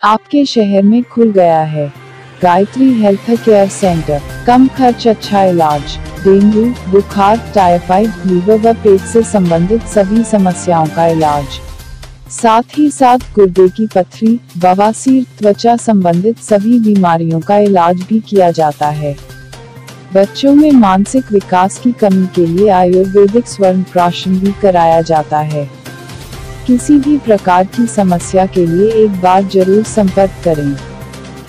आपके शहर में खुल गया है गायत्री हेल्थ केयर सेंटर। कम खर्च, अच्छा इलाज। डेंगू, बुखार, टाइफाइड, लीवर व पेट से संबंधित सभी समस्याओं का इलाज। साथ ही साथ गुर्दे की पथरी, बवासीर, त्वचा संबंधित सभी बीमारियों का इलाज भी किया जाता है। बच्चों में मानसिक विकास की कमी के लिए आयुर्वेदिक स्वर्ण प्राशन भी कराया जाता है। किसी भी प्रकार की समस्या के लिए एक बार जरूर संपर्क करें।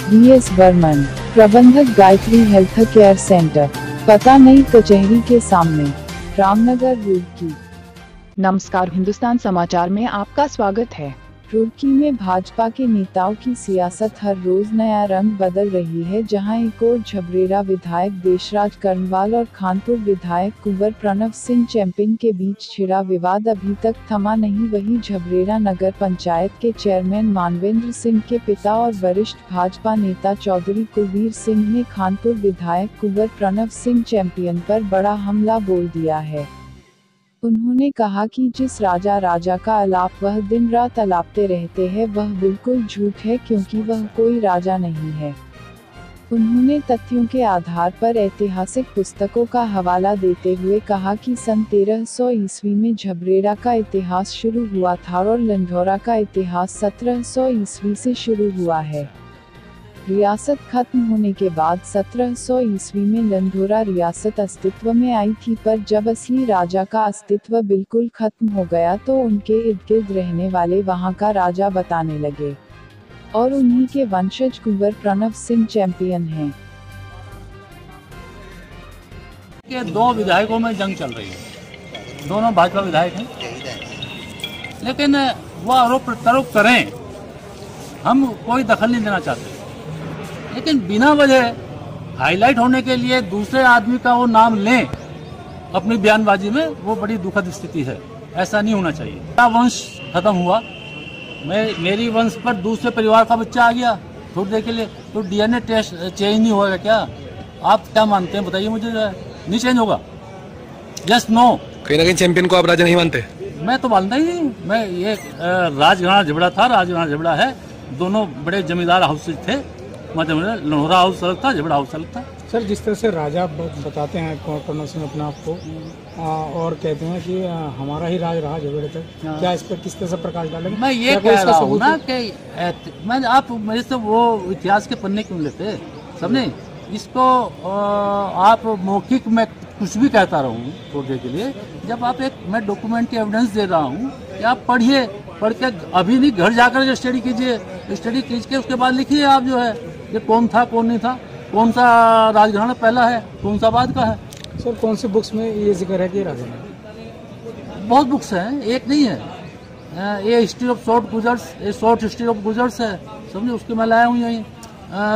BS बर्मन, प्रबंधक, गायत्री हेल्थ केयर सेंटर, पता नई कचहरी के सामने, रामनगर, रुड़की। नमस्कार, हिंदुस्तान समाचार में आपका स्वागत है। रुड़की में भाजपा के नेताओं की सियासत हर रोज नया रंग बदल रही है, जहां एक ओर झबरेरा विधायक देशराज कर्णवाल और खानपुर विधायक कुंवर प्रणव सिंह चैंपियन के बीच छिड़ा विवाद अभी तक थमा नहीं, वहीं झबरेरा नगर पंचायत के चेयरमैन मानवेंद्र सिंह के पिता और वरिष्ठ भाजपा नेता चौधरी कुलवीर सिंह ने खानपुर विधायक कुंवर प्रणव सिंह चैंपियन पर बड़ा हमला बोल दिया है। उन्होंने कहा कि जिस राजा का अलाप वह दिन रात अलापते रहते हैं, वह बिल्कुल झूठ है, क्योंकि वह कोई राजा नहीं है। उन्होंने तथ्यों के आधार पर ऐतिहासिक पुस्तकों का हवाला देते हुए कहा कि सन 1300 ईस्वी में झबरेरा का इतिहास शुरू हुआ था और लंढौरा का इतिहास 1700 ईस्वी से शुरू हुआ है। रियासत खत्म होने के बाद 1700 ईस्वी में लंढौरा रियासत अस्तित्व में आई थी, पर जब असली राजा का अस्तित्व बिल्कुल खत्म हो गया तो उनके इर्द गिर्द रहने वाले वहां का राजा बताने लगे, और उन्हीं के वंशज कुंवर प्रणव सिंह चैंपियन हैं। के दो विधायकों में जंग चल रही है, दोनों भाजपा विधायक हैं, लेकिन वो आरोप प्रत्यारोप करें, हम कोई दखल नहीं देना चाहते, लेकिन बिना वजह हाईलाइट होने के लिए दूसरे आदमी का वो नाम लें अपनी बयानबाजी में, वो बड़ी दुखद स्थिति है। ऐसा नहीं होना चाहिए। क्या वंश खत्म हुआ, मेरी वंश पर दूसरे परिवार का बच्चा आ गया थोड़ी देर के लिए, तो DNA टेस्ट चेंज नहीं होगा क्या? आप क्या मानते हैं बताइए मुझे? नहीं चेंज होगा? Yes no? कहीं ना कहीं चैंपियन को आप राजा नहीं मानते? मैं तो मानता ही नहीं। मैं ये राजघराना झबड़ा था, राजघराना झबड़ा है, दोनों बड़े जमींदार हाउसेज थे। लंढौरा हाउस अलग था, झबड़ा हाउस अलग था। सर, जिस तरह से राजा बताते हैं प्रणव सिंह अपने आप को, और कहते हैं कि हमारा ही राज रहा झबड़े तक, क्या इस पर किस तरह से प्रकाश डालेंगे? मैं ये कह रहा हूँ ना कि आप मेरे से वो इतिहास के पन्ने क्यों लेते? सबने इसको आप मौखिक में कुछ भी कहता रहूँ थोड़ी देर के लिए, जब आप मैं डॉक्यूमेंट की एविडेंस दे रहा हूँ कि आप पढ़िए, पढ़ के अभी नहीं घर जाकर जो स्टडी कीजिए, स्टडी कीजिए, उसके बाद लिखिए आप जो है ये कौन था कौन नहीं था, कौन सा राजघराना पहला है, कौन सा बाद का है। सर, कौन सी बुक्स में ये जिक्र है कि राजा ने? बहुत बुक्स हैं, एक नहीं है। ये हिस्ट्री ऑफ शॉर्ट गुजर्स, ये शॉर्ट हिस्ट्री ऑफ गुजर्स है, समझे, उसके मैं लाया हूँ यही।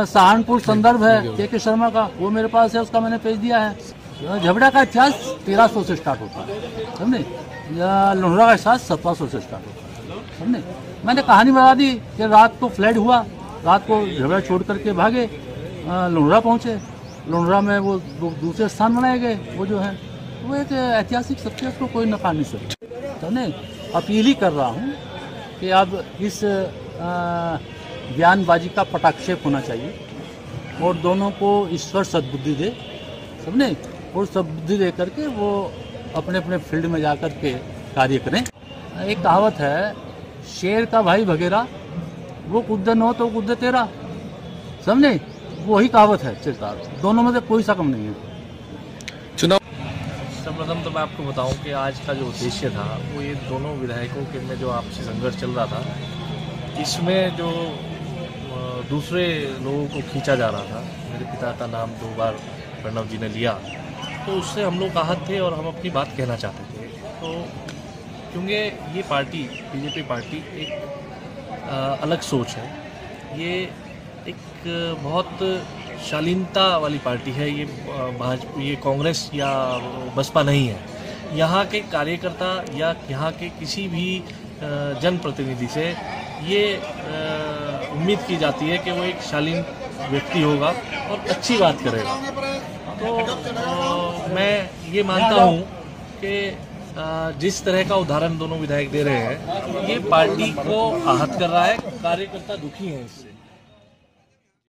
सहारनपुर संदर्भ है के शर्मा का, वो मेरे पास है, उसका मैंने पेज दिया है। झबड़ा का इतिहास 1300 से स्टार्ट होता है, समझे, लंढौरा का इतिहास 1700 से स्टार्ट होता है, समझे। मैंने कहानी बता दी कि रात को फ्लड हुआ, रात को झबड़ा छोड़ करके भागे, लंढौरा पहुंचे, लंढौरा में वो दूसरे स्थान बनाए गए, वो जो है वो एक ऐतिहासिक सत्य, उसको कोई नकार नहीं सकता। तो नहीं, अपील ही कर रहा हूँ कि अब इस बयानबाजी का पटाक्षेप होना चाहिए, और दोनों को ईश्वर सद्बुद्धि दे, समझे, और सद्बुद्धि दे करके वो अपने अपने फील्ड में जा कर के कार्य करें। एक कहावत है, शेर का भाई भगेरा, वो कूदे नो तो कूदे तेरा, समझे, वही कहावत है। चिरतार दोनों में से कोई सा कम नहीं है। चुनाव सर्वप्रथम तो मैं आपको बताऊं कि आज का जो उद्देश्य था वो ये दोनों विधायकों के में जो आपसी संघर्ष चल रहा था, इसमें जो दूसरे लोगों को खींचा जा रहा था, मेरे पिता का नाम 2 बार प्रणव जी ने लिया, तो उससे हम लोग आहत थे और हम अपनी बात कहना चाहते थे। तो क्योंकि ये पार्टी, बीजेपी पार्टी, एक अलग सोच है, ये एक बहुत शालीनता वाली पार्टी है, ये कांग्रेस या बसपा नहीं है। यहाँ के कार्यकर्ता या यहाँ के किसी भी जनप्रतिनिधि से ये उम्मीद की जाती है कि वो एक शालीन व्यक्ति होगा और अच्छी बात करेगा। तो मैं ये मानता हूँ कि जिस तरह का उदाहरण दोनों विधायक दे रहे हैं ये पार्टी को आहत कर रहा है, कार्यकर्ता दुखी हैं इससे।